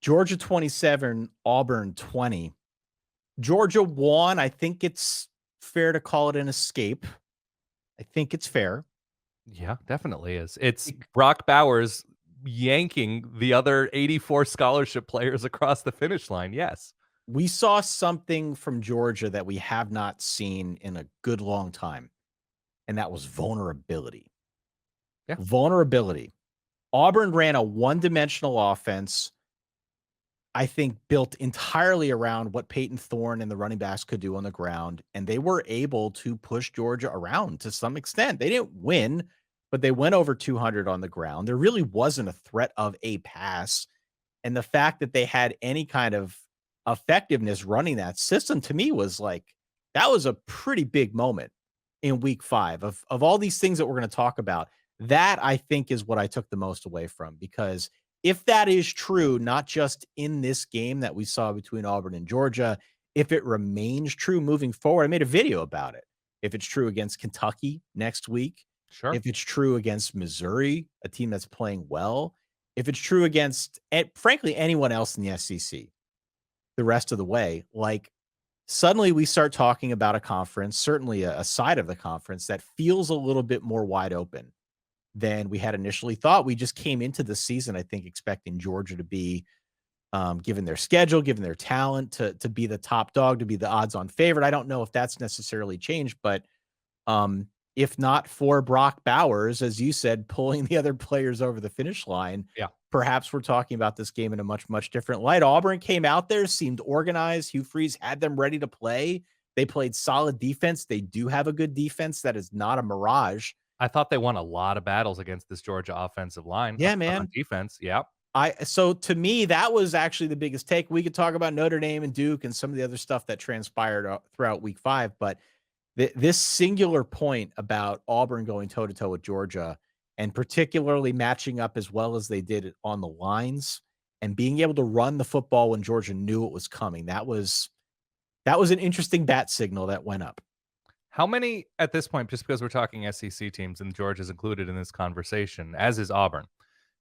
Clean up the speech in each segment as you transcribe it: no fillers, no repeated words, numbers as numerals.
Georgia 27, Auburn 20. Georgia won. I think it's fair to call it an escape. I think it's fair. Yeah, definitely is. It's Brock Bowers yanking the other 84 scholarship players across the finish line, yes. We saw something from Georgia that we have not seen in a good long time, and that was vulnerability. Yeah. Vulnerability. Auburn ran a one-dimensional offense, I think, built entirely around what Payton Thorne and the running backs could do on the ground, and they were able to push Georgia around to some extent. They didn't win, but they went over 200 on the ground. There really wasn't a threat of a pass, and the fact that they had any kind of effectiveness running that system to me was like that was a pretty big moment in week 5 of all these things that we're going to talk about. That I think is what I took the most away from, because if that is true, not just in this game that we saw between Auburn and Georgia, if it remains true moving forward, I made a video about it. If it's true against Kentucky next week, Sure. if it's true against Missouri, a team that's playing well, if it's true against, frankly, anyone else in the SEC the rest of the way, like suddenly we start talking about a conference, certainly a side of the conference that feels a little bit more wide open than we had initially thought. We just came into the season, I think, expecting Georgia to be, given their schedule, given their talent, to be the top dog, to be the odds-on favorite. I don't know if that's necessarily changed, but if not for Brock Bowers, as you said, pulling the other players over the finish line, Yeah. perhaps we're talking about this game in a much, much different light. Auburn came out there, seemed organized. Hugh Freeze had them ready to play. They played solid defense. They do have a good defense. That is not a mirage. I thought they won a lot of battles against this Georgia offensive line up Yeah, front on man. defense. Yeah. So to me, that was actually the biggest take. We could talk about Notre Dame and Duke and some of the other stuff that transpired throughout week 5, but this singular point about Auburn going toe to toe with Georgia and particularly matching up as well as they did on the lines and being able to run the football when Georgia knew it was coming. That was an interesting bat signal that went up. How many at this point, just because we're talking SEC teams and Georgia's included in this conversation, as is Auburn,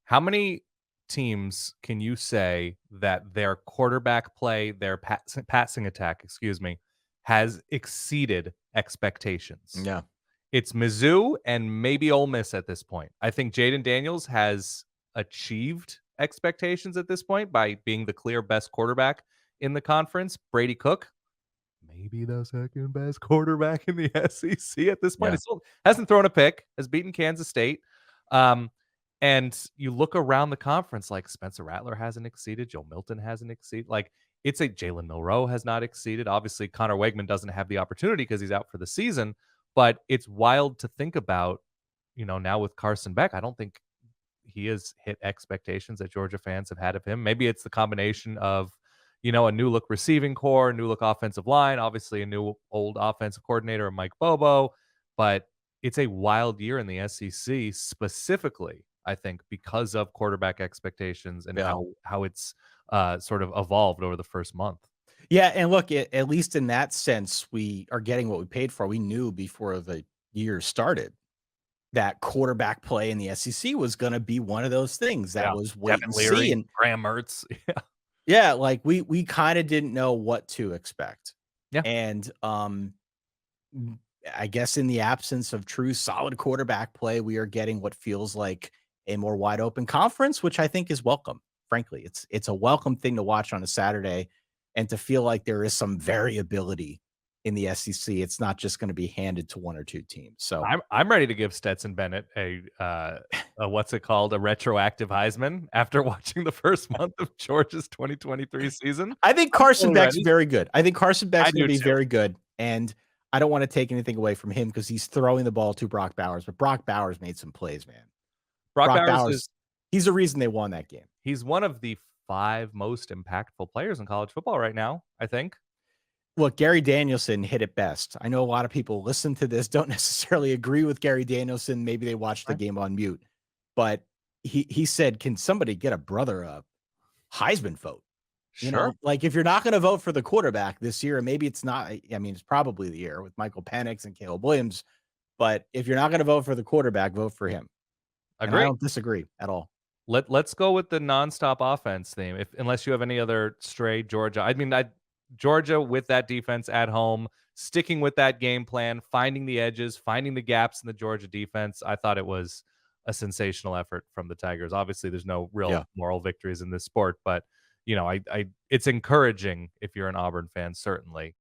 how many teams can you say that their quarterback play, their passing attack, excuse me, has exceeded expectations? Yeah. It's Mizzou and maybe Ole Miss at this point. I think Jaden Daniels has achieved expectations at this point by being the clear best quarterback in the conference. Brady Cook, maybe the second best quarterback in the SEC at this point. Yeah. He still hasn't thrown a pick, has beaten Kansas State. Um, and you look around the conference, like Spencer Rattler hasn't exceeded, Joe Milton hasn't exceeded. Like it's a Jalen Milroe has not exceeded. Obviously, Connor Wegman doesn't have the opportunity because he's out for the season. But it's wild to think about, now with Carson Beck, I don't think he has hit expectations that Georgia fans have had of him. Maybe it's the combination of, a new look receiving core, new look offensive line, obviously a new old offensive coordinator, Mike Bobo, but it's a wild year in the SEC specifically, I think, because of quarterback expectations and Yeah. how it's sort of evolved over the first month. Yeah. And look, at least in that sense, we are getting what we paid for. We knew before the year started that quarterback play in the SEC was going to be one of those things that Yeah. was wait Devin and see. Leary, And Graham Mertz. Yeah. yeah, like we kind of didn't know what to expect. Yeah. And I guess in the absence of true solid quarterback play, we are getting what feels like a more wide open conference, which I think is welcome. Frankly, it's a welcome thing to watch on a Saturday and to feel like there is some variability in the SEC. It's not just going to be handed to one or two teams. So I'm ready to give Stetson Bennett a what's it called, a retroactive Heisman after watching the first month of Georgia's 2023 season. I think I'm Carson totally Beck's ready. very good. I think Carson I Beck's going to do be too. very good, and I don't want to take anything away from him because he's throwing the ball to Brock Bowers, but Brock Bowers made some plays, man. Brock Brock Bowers is Bowers, he's the reason they won that game. he's one of the 5 most impactful players in college football right now, I think. Look, Gary Danielson hit it best. I know a lot of people listen to this, don't necessarily agree with Gary Danielson. Maybe they watched the Right. game on mute, but he said, "Can somebody get a brother a Heisman vote?" Sure. Like if you're not going to vote for the quarterback this year, and maybe it's not. I mean, it's probably the year with Michael Penix and Caleb Williams. But if you're not going to vote for the quarterback, vote for him. And I Agree. don't disagree at all. Let's go with the nonstop offense theme. If unless you have any other stray Georgia. I mean, Georgia with that defense at home, sticking with that game plan, finding the edges, finding the gaps in the Georgia defense. I thought it was a sensational effort from the Tigers. Obviously, there's no Yeah. real moral victories in this sport, but I it's encouraging if you're an Auburn fan, certainly.